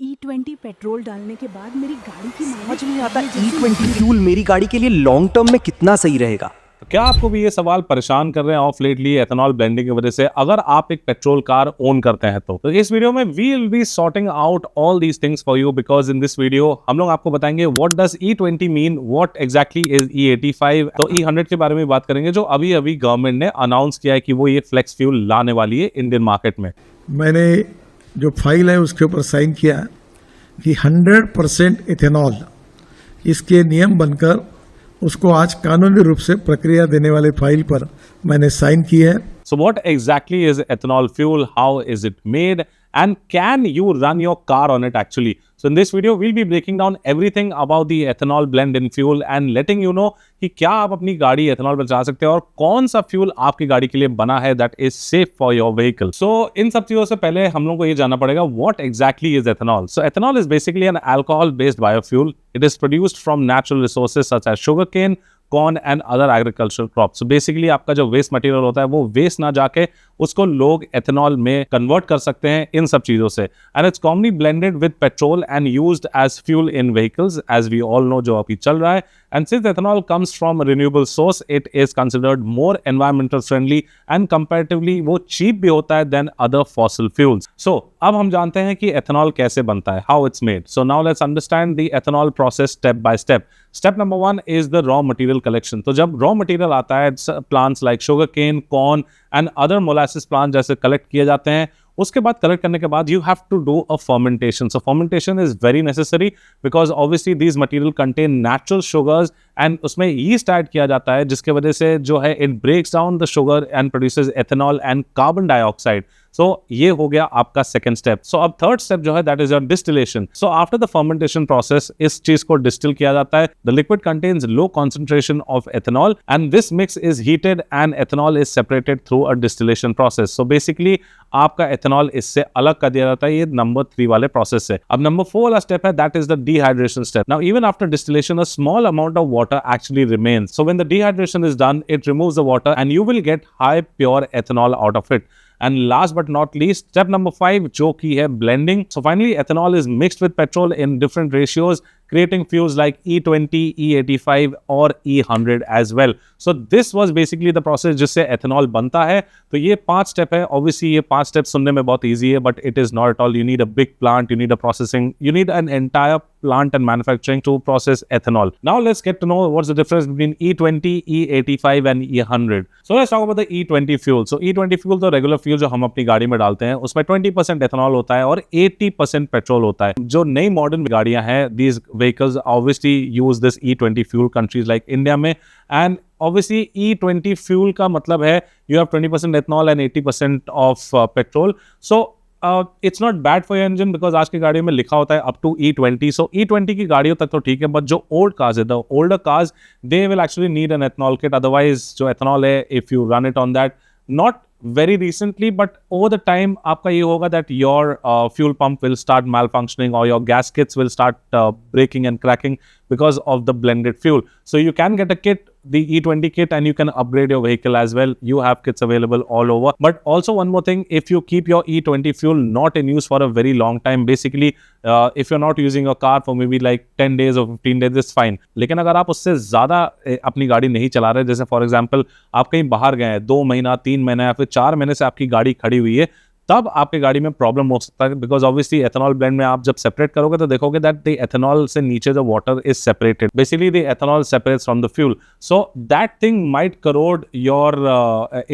E20 petrol डालने के बाद मेरी गाड़ी की समझ नहीं आता E20 फ्यूल मेरी गाड़ी के लिए लॉन्ग टर्म में कितना सही रहेगा। तो क्या आपको भी ये सवाल परेशान कर रहे हैं ऑफ लेटली एथेनॉल ब्लेंडिंग की वजह से, अगर आप एक पेट्रोल कार ओन करते हैं तो इस वीडियो में we will be sorting out all these things for you, because in this video हम लोग आपको बताएंगे what does E20 mean, what exactly is E85। तो E100 के बारे में बात करेंगे जो अभी अभी गवर्नमेंट ने अनाउंस किया है कि वो ये फ्लेक्स फ्यूल लाने वाली है इंडियन मार्केट में। मैंने जो फाइल है उसके ऊपर साइन किया कि 100% इथेनॉल इसके नियम बनकर उसको आज कानूनी रूप से प्रक्रिया देने वाले फाइल पर मैंने साइन की है। So what exactly is ethanol fuel? How is it made? And can you run your car on it actually? So in this video, we'll be breaking down everything about the ethanol blend in fuel and letting you know कि क्या आप अपनी गाड़ी ethanol पर चला सकते हैं और कौन सा फ्यूल आपकी गाड़ी के लिए बना है that is safe for your vehicle. So इन सब चीजों से पहले हम लोगों को ये जानना पड़ेगा what exactly is ethanol. So ethanol is basically an alcohol-based biofuel. It is produced from natural resources such as sugarcane, corn and other agricultural crop. So basically आपका जो वेस्ट मटेरियल होता है वो वेस्ट ना जाके उसको लोग एथेनॉल में कन्वर्ट कर सकते हैं इन सब चीजों से। And it's commonly blended with petrol and used as fuel in vehicles, as we all know जो अभी चल रहा है। And since ethanol comes from renewable source, it is considered more environmental friendly and comparatively वो cheap भी होता है then other fossil fuels. So अब हम जानते हैं कि एथेनॉल कैसे बनता है, how it's made. So now let's understand the ethanol process step by step. Step number 1 is the raw material collection. तो जब रॉ मटेरियल आता है, plants like sugar cane, corn and other molasses plant जैसे collect किए जाते हैं, उसके बाद कलेक्ट करने के बाद you have to do a fermentation. So fermentation is very necessary because obviously these material contain natural sugars and उसमें यीस्ट ऐड किया जाता है जिसके वजह से जो है it breaks down the sugar and produces ethanol and carbon dioxide. So ये हो गया आपका सेकंड स्टेप। सो अब थर्ड स्टेप जो है that is your distillation. So after the fermentation process इस चीज को डिस्टिल किया जाता है। The liquid contains low concentration of ethanol and this mix is heated and ethanol is separated through a distillation process. So basically आपका ethanol इससे अलग कर दिया जाता है ये नंबर 3 वाले प्रोसेस से। अब नंबर 4 वाला स्टेप है that is the dehydration step. Now even after distillation a small amount of water actually remains. So when the dehydration is done, it removes the water and you will get high pure ethanol out of it. And last but not least, step number 5 जो की है blending. So finally ethanol is mixed with petrol in different ratios, creating fuels like E20, E85 और E100 as well. So this was basically the process जिससे ethanol बनता है। तो ये 5 step है। Obviously ये 5 स्टेप सुनने में बहुत easy है, but it is not at all. You need a big plant, you need a processing, you need an entire plant and manufacturing to process ethanol. Now let's get to know what's the difference between E20, E85 and E100. So let's talk about the E20 fuel. So E20 fuel तो regular fuel जो हम अपनी गाड़ी में डालते हैं उसमें 20% ethanol होता है और 80% पेट्रोल होता है। जो नई मॉडर्न गाड़ियां हैं, these vehicles obviously use this E20 fuel countries like India में, and obviously E20 fuel का मतलब है you have 20% ethanol and 80% of petrol. So it's not bad for your engine because आज की गाड़ियों में लिखा होता है up to E20. So E20 की गाड़ियों तक तो ठीक है, but जो old cars है, the older cars, they will actually need an ethanol kit. Otherwise जो ethanol है, if you run it on that, not very recently but over the time आपका ये होगा that your fuel pump will start malfunctioning or your gaskets will start breaking and cracking because of the blended fuel. So you can get a kit, the E20 kit, and you can upgrade your vehicle as well. You have kits available all over. But also one more thing, if you keep your E20 fuel not in use for a very long time, basically if you're not using your car for maybe like 10 days or 15 days, it's fine. लेकिन अगर आप उससे ज़्यादा अपनी गाड़ी नहीं चला रहे, जैसे फॉर एग्जाम्पल आप कहीं बाहर गए हैं 2 महीना 3 महीना या फिर 4 महीने से आपकी गाड़ी खड़ी हुई है, तब आपके गाड़ी में प्रॉब्लम हो सकता है बिकॉज ऑब्वियसली एथेनॉल ब्लेंड में आप जब सेपरेट करोगे तो देखोगे दैट द एथेनॉल से नीचे जो water is separated, basically the ethanol separates from the fuel, so that thing might crore your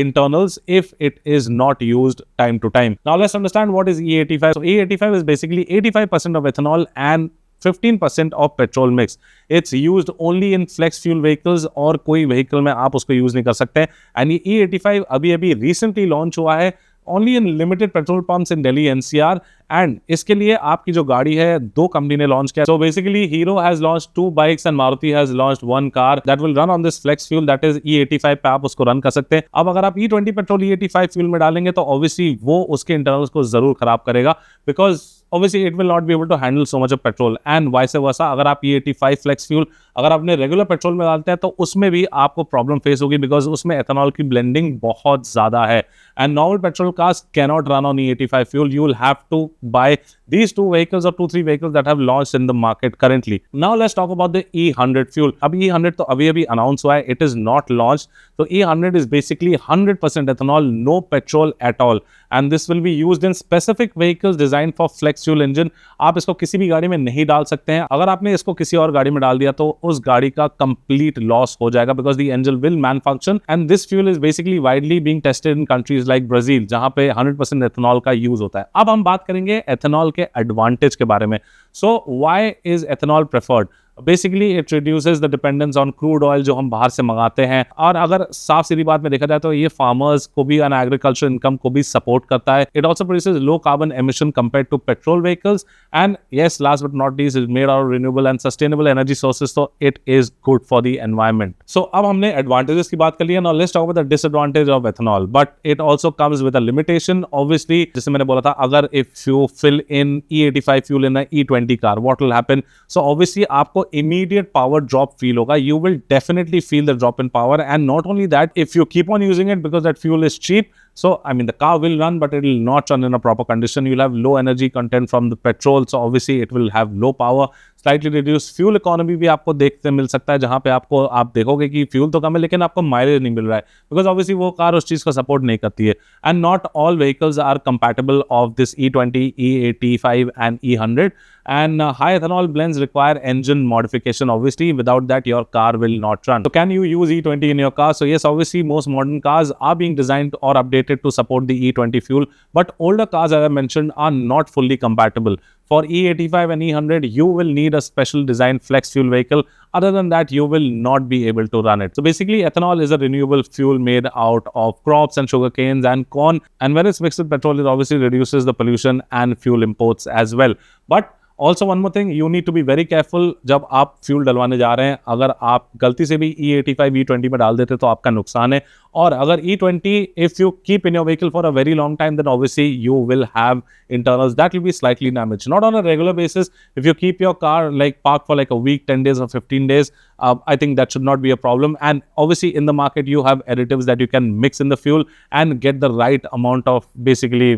internals if it is not used time to time. Now let's understand what is E85. So E85 is basically 85% of ethanol and 15% of petrol mix. It's used only in flex fuel vehicles और कोई vehicle में आप उसको use नहीं कर सकते। And ये E85 अभी अभी रिसेंटली लॉन्च हुआ है only in limited petrol pumps in Delhi NCR, and इसके लिए आपकी जो गाड़ी है 2 कंपनी ने लॉन्च किया। So basically Hero has launched 2 bikes and Maruti has launched 1 car that will run on this flex fuel, that is E85 पे आप उसको रन कर सकते हैं। अब अगर आप E20 पेट्रोल E85 फ्यूल में डालेंगे तो ऑब्वियसली वो उसके इंटरनल्स को जरूर खराब करेगा because obviously it will not be able to handle so much of petrol and vice versa। अगर आप E85 flex fuel अगर आपने रेगुलर पेट्रोल में डालते हैं तो उसमें भी आपको प्रॉब्लम फेस होगी बिकॉज उसमें एथेनॉल की ब्लेंडिंग बहुत ज्यादा है and normal petrol cars cannot run on E85 fuel. You will have to buy these two vehicles or 2-3 vehicles that have launched in the market currently. Now let's talk about the E100 fuel. अब E100 तो अभी announce हुआ है, it is not launched. So E100 is basically 100% ethanol, no petrol at all, and this will be used in specific vehicles designed for flex fuel engine. आप इसको किसी भी गाड़ी में नहीं डाल सकते हैं. अगर आपने इसको किसी और गाड़ी में डाल दिया तो उस गाड़ी का complete loss हो जाएगा, because the engine will malfunction, and this fuel is basically widely being tested in countries like Brazil, जहां पे 100% ethanol का use होता है. अब हम बात करेंगे ethanol के advantage के बारे में. So why is ethanol preferred? Basically it reduces the dependence on crude oil जो हम बाहर से मंगाते हैं, और अगर साफ सीधी बात में देखा जाए तो ये फार्मर्स को भी एंड एग्रीकल्चर इनकम को भी सपोर्ट करता है. It also produces low carbon emission compare to petrol vehicles, and yes last but not least is made out renewable and sustainable energy sources, तो it is good for the environment. So अब हमने advantages की बात कर ली है. Now let's talk about the disadvantage of ethanol, but it also comes with a limitation. Obviously जैसे मैंने बोला था, अगर if you fill in E85 fuel in E20 car, what will happen? So obviously आपको immediate power drop feel hoga. You will definitely feel the drop in power, and not only that, if you keep on using it, because that fuel is cheap, so I mean the car will run, but it will not run in a proper condition. You'll have low energy content from the petrol, so obviously it will have low power. Slightly reduced fuel economy भी आपको देखते मिल सकता है, जहाँ पे आपको आप देखोगे कि फ्यूल तो कम है लेकिन आपको माइलेज नहीं मिल रहा है, बिकॉज ऑब्वियसली वो कार उस चीज़ का सपोर्ट नहीं करती है. And not all vehicles are compatible of this E20, E85 and E100. And high ethanol blends require engine modification. Obviously, without that, your car will not run. So, can you use E20 in your car? So, yes, obviously, most modern cars are being designed or updated to support the E20 fuel. But older cars, as I mentioned, are not fully compatible. For E85 and E100, you will need a special designed flex fuel vehicle. Other than that, you will not be able to run it. So basically, ethanol is a renewable fuel made out of crops and sugar canes and corn. And when it's mixed with petrol, it obviously reduces the pollution and fuel imports as well. But also one more thing, you need to be very careful जब आप fuel डलवाने जा रहे हैं. अगर आप गलती से भी E85 E20 में डाल देते तो आपका नुकसान है. और अगर E20 if you keep in your vehicle for a very long time, then obviously you will have internals that will be slightly damaged. Not on a regular basis. If you keep your car like parked for like a week, 10 days or 15 days, I think that should not be a problem. And obviously in the market you have additives that you can mix in the fuel and get the right amount of basically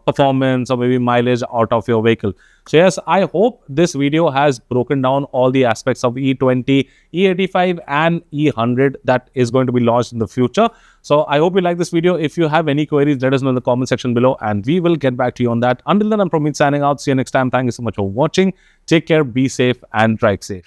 performance or maybe mileage out of your vehicle. So yes, I hope this video has broken down all the aspects of E20, E85 and E100 that is going to be launched in the future. So I hope you like this video. If you have any queries, let us know in the comment section below and we will get back to you on that. Until then, I'm Promeet signing out. See you next time. Thank you so much for watching. Take care, be safe and drive safe.